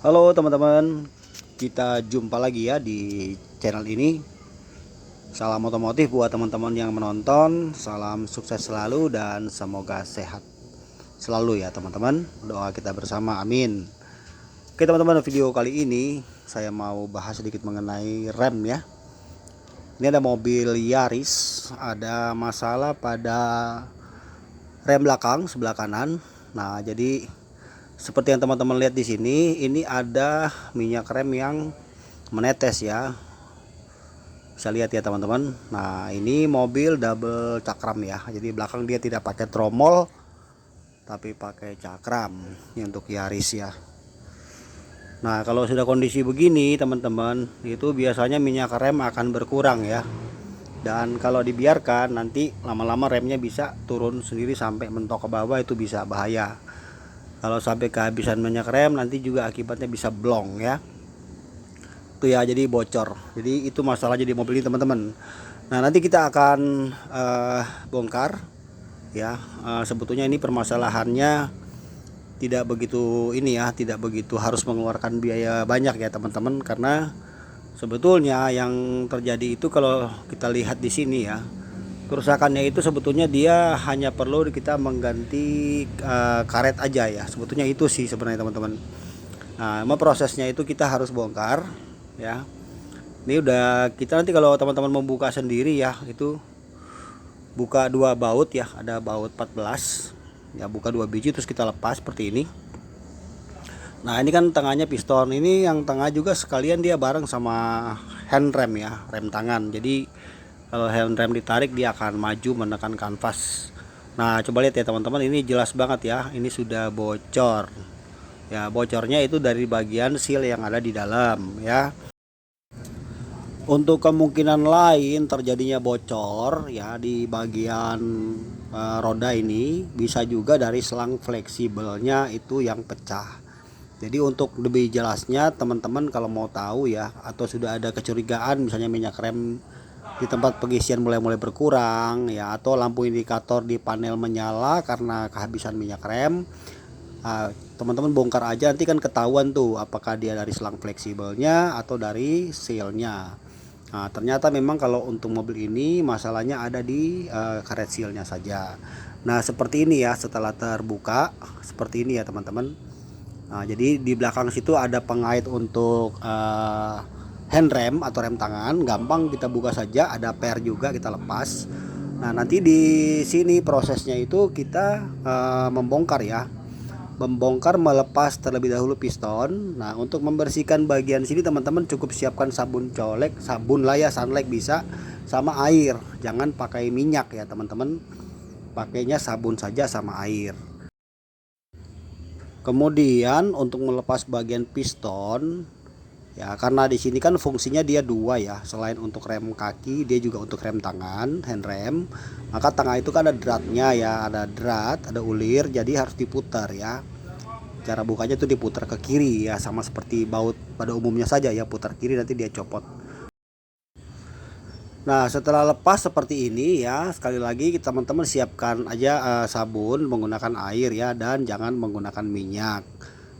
Halo teman-teman, kita jumpa lagi ya di channel ini. Salam otomotif buat teman-teman yang menonton. Salam sukses selalu dan semoga sehat selalu ya teman-teman. Doa kita bersama, amin. Oke teman-teman, video kali ini saya mau bahas sedikit mengenai rem ya. Ini ada mobil Yaris, ada masalah pada rem belakang sebelah kanan. Nah, jadi seperti yang teman-teman lihat di sini, ini ada minyak rem yang menetes ya. Bisa lihat ya teman-teman. Nah, ini mobil double cakram ya. Jadi belakang dia tidak pakai tromol tapi pakai cakram. Ini untuk Yaris ya. Nah, kalau sudah kondisi begini teman-teman, itu biasanya minyak rem akan berkurang ya. Dan kalau dibiarkan nanti lama-lama remnya bisa turun sendiri sampai mentok ke bawah, itu bisa bahaya. Kalau sampai kehabisan minyak rem nanti juga akibatnya bisa blong ya. Itu ya, jadi bocor. Jadi itu masalah di mobil ini teman-teman. Nah, nanti kita akan bongkar ya. Sebetulnya ini permasalahannya tidak begitu ini ya, tidak begitu harus mengeluarkan biaya banyak ya teman-teman, karena sebetulnya yang terjadi itu kalau kita lihat di sini ya, kerusakannya itu sebetulnya dia hanya perlu kita mengganti karet aja ya. Sebetulnya itu sih sebenarnya teman-teman. Nah, prosesnya itu kita harus bongkar ya. Ini udah kita nanti kalau teman-teman membuka sendiri ya, itu buka dua baut ya, ada baut 14 ya, buka dua biji terus kita lepas seperti ini. Nah, ini kan tengahnya piston, ini yang tengah juga sekalian dia bareng sama hand rem ya, rem tangan. Jadi kalau hand rem ditarik dia akan maju menekan kanvas. Nah, coba lihat ya teman-teman, ini jelas banget ya, ini sudah bocor ya. Bocornya itu dari bagian seal yang ada di dalam ya. Untuk kemungkinan lain terjadinya bocor ya di bagian roda ini, bisa juga dari selang fleksibelnya itu yang pecah. Jadi untuk lebih jelasnya teman-teman kalau mau tahu ya, atau sudah ada kecurigaan misalnya minyak rem di tempat pengisian mulai berkurang ya, atau lampu indikator di panel menyala karena kehabisan minyak rem, teman-teman bongkar aja, nanti kan ketahuan tuh apakah dia dari selang fleksibelnya atau dari sealnya. Nah, ternyata memang kalau untuk mobil ini masalahnya ada di karet sealnya saja. Nah, seperti ini ya, setelah terbuka seperti ini ya teman-teman. Nah, jadi di belakang situ ada pengait untuk hand rem atau rem tangan, gampang kita buka saja, ada per juga kita lepas. Nah, nanti di sini prosesnya itu kita membongkar ya. Membongkar, melepas terlebih dahulu piston. Nah, untuk membersihkan bagian sini teman-teman cukup siapkan sabun colek, sabun lah ya, sunlight bisa, sama air. Jangan pakai minyak ya teman-teman, pakainya sabun saja sama air. Kemudian untuk melepas bagian piston ya, karena di sini kan fungsinya dia dua ya, selain untuk rem kaki dia juga untuk rem tangan, hand rem. Maka tengah itu kan ada dratnya ya, ada drat, ada ulir, jadi harus diputar ya. Cara bukanya tuh diputar ke kiri ya, sama seperti baut pada umumnya saja ya, putar kiri nanti dia copot. Nah, setelah lepas seperti ini ya, sekali lagi teman-teman siapkan aja sabun menggunakan air ya, dan jangan menggunakan minyak.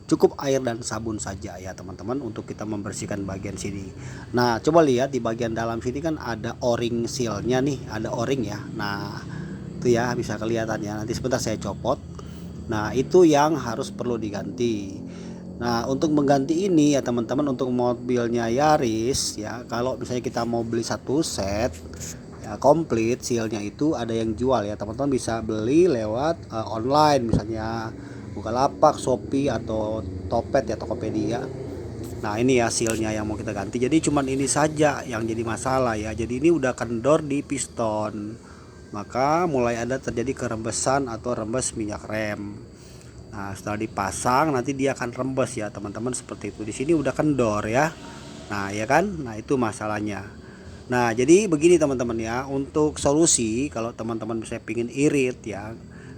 Cukup air dan sabun saja ya teman-teman untuk kita membersihkan bagian sini. Nah, coba lihat di bagian dalam sini kan ada o-ring sealnya nih, ada o-ring ya. Nah, itu ya bisa kelihatan ya. Nanti sebentar saya copot. Nah, itu yang harus perlu diganti. Nah, untuk mengganti ini ya teman-teman, untuk mobilnya Yaris ya, kalau misalnya kita mau beli satu set ya komplit sealnya, itu ada yang jual ya teman-teman, bisa beli lewat online misalnya Bukalapak, Shopee, atau Topet ya, Tokopedia. Nah, ini ya sealnya yang mau kita ganti. Jadi cuman ini saja yang jadi masalah ya. Jadi ini udah kendor di piston, maka mulai ada terjadi kerembesan atau rembes minyak rem. Nah, setelah dipasang nanti dia akan rembes ya teman-teman, seperti itu. Di sini udah kendor ya. Nah, ya kan? Nah, itu masalahnya. Nah, jadi begini teman-teman ya, untuk solusi kalau teman-teman bisa pingin irit ya,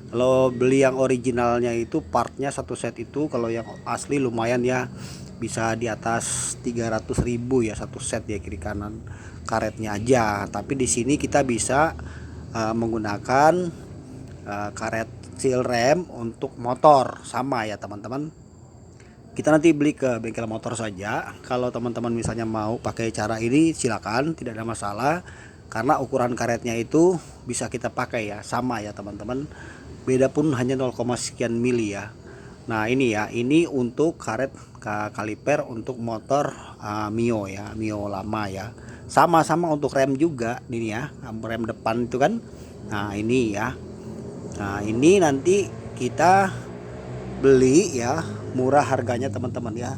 kalau beli yang originalnya itu partnya satu set itu, kalau yang asli lumayan ya, bisa di atas 300.000 ya satu set ya, kiri kanan karetnya aja. Tapi di sini kita bisa menggunakan karet seal rem untuk motor sama ya teman-teman. kita nanti beli ke bengkel motor saja. Kalau teman-teman misalnya mau pakai cara ini silakan, tidak ada masalah, karena ukuran karetnya itu bisa kita pakai ya, sama ya teman-teman, beda pun hanya 0, sekian mili ya. Nah ini ya, ini untuk karet kaliper untuk motor Mio ya, Mio lama ya. Sama-sama untuk rem juga ini ya, rem depan itu kan. Nah ini ya, nah ini nanti kita beli ya, murah harganya teman-teman ya,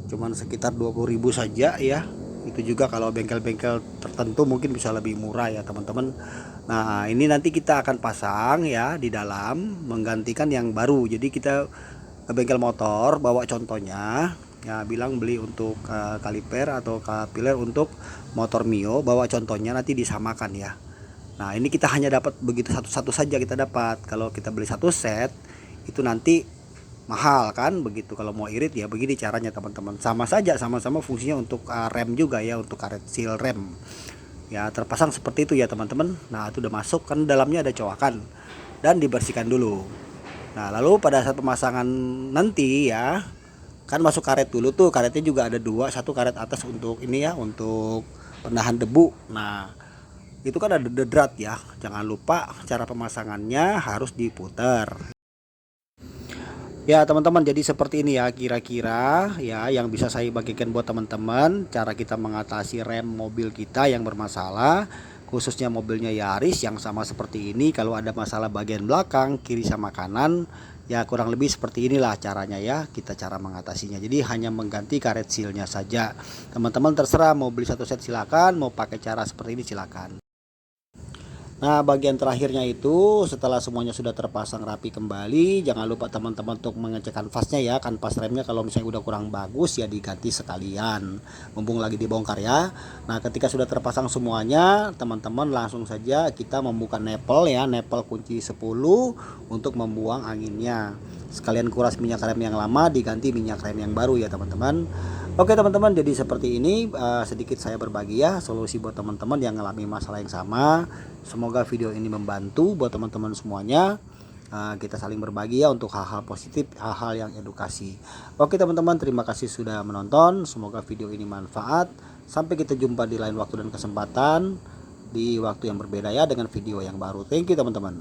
cuman sekitar 20.000 saja ya. Itu juga kalau bengkel-bengkel tertentu mungkin bisa lebih murah ya teman-teman. Nah ini nanti kita akan pasang ya di dalam, menggantikan yang baru. Jadi kita ke bengkel motor bawa contohnya ya, bilang beli untuk kaliper atau kapiler untuk motor Mio, bawa contohnya nanti disamakan ya. Nah ini kita hanya dapat begitu satu-satu saja kita dapat. Kalau kita beli satu set itu nanti mahal kan begitu. Kalau mau irit ya begini caranya teman-teman, sama saja, sama-sama fungsinya untuk rem juga ya, untuk karet seal rem ya, terpasang seperti itu ya teman-teman. Nah itu udah masuk kan, dalamnya ada coakan dan dibersihkan dulu. Nah lalu pada saat pemasangan nanti ya, kan masuk karet dulu tuh, karetnya juga ada dua, satu karet atas untuk ini ya, untuk penahan debu. Nah itu kan ada dedrat ya, jangan lupa cara pemasangannya harus diputar ya teman-teman. Jadi seperti ini ya kira-kira ya yang bisa saya bagikan buat teman-teman, cara kita mengatasi rem mobil kita yang bermasalah, khususnya mobilnya Yaris yang sama seperti ini. Kalau ada masalah bagian belakang, kiri sama kanan ya, kurang lebih seperti inilah caranya ya, kita cara mengatasinya. Jadi hanya mengganti karet sealnya saja teman-teman, terserah mau beli satu set silakan, mau pakai cara seperti ini silakan. Nah bagian terakhirnya itu setelah semuanya sudah terpasang rapi kembali, jangan lupa teman-teman untuk mengecek kanvasnya ya. Kanvas remnya kalau misalnya udah kurang bagus ya diganti sekalian, mumpung lagi dibongkar ya. Nah ketika sudah terpasang semuanya, teman-teman langsung saja kita membuka nepel ya, nepel kunci 10 untuk membuang anginnya. Sekalian kuras minyak rem yang lama, diganti minyak rem yang baru ya teman-teman. Oke teman-teman, jadi seperti ini sedikit saya berbagi ya solusi buat teman-teman yang mengalami masalah yang sama. Semoga video ini membantu buat teman-teman semuanya. Kita saling berbagi ya untuk hal-hal positif, hal-hal yang edukasi. Oke teman-teman, terima kasih sudah menonton. Semoga video ini manfaat. Sampai kita jumpa di lain waktu dan kesempatan, di waktu yang berbeda ya, dengan video yang baru. Thank you teman-teman.